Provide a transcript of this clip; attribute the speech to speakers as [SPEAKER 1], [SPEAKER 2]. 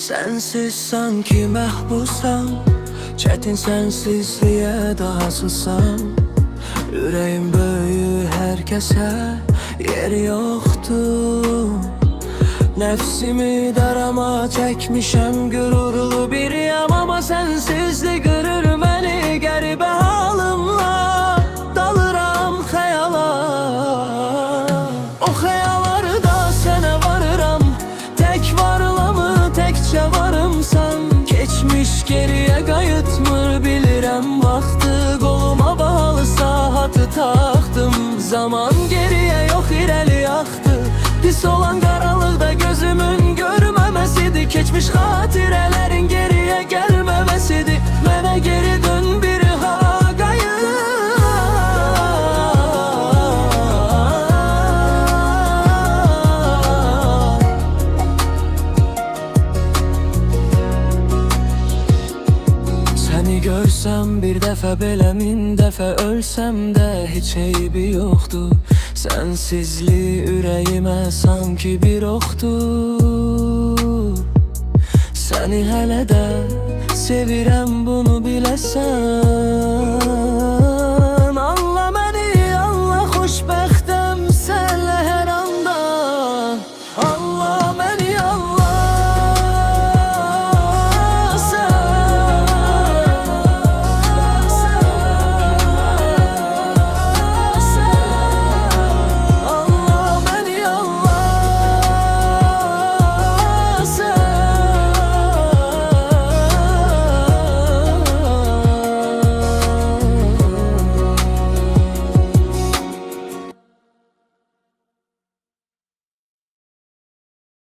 [SPEAKER 1] Sensiz sanki məhbusam, çətin sensizliyə daha sızsam. Ürəyim böyük, hər kəsə yer yoxdur. Nəfsimi darama çəkmişəm, qürurlu biriyəm. Amma sensizlik qırır məni, qəribə halımla dalıram xəyala. O xəyalarda sənə varıram, tək varlamı təkcə varımsan. Keçmiş geriyə qayıtmır, bilirəm vaxtı qoluma bağlı saatı taxdım. Zaman geriyə yox, irəli axdı. Pis olan qaranlıqda gözümün görməməsidir. Keçmiş xatirələrin geriyə gəlməməsidir. Mənə geri dön bir haqayı. Səni görsəm bir dəfə belə, min dəfə ölsəm də heç eybi yoxdur. Sensizlik ürəyimə sanki bir oxdur. Səni hələ də sevirəm, bunu biləsən.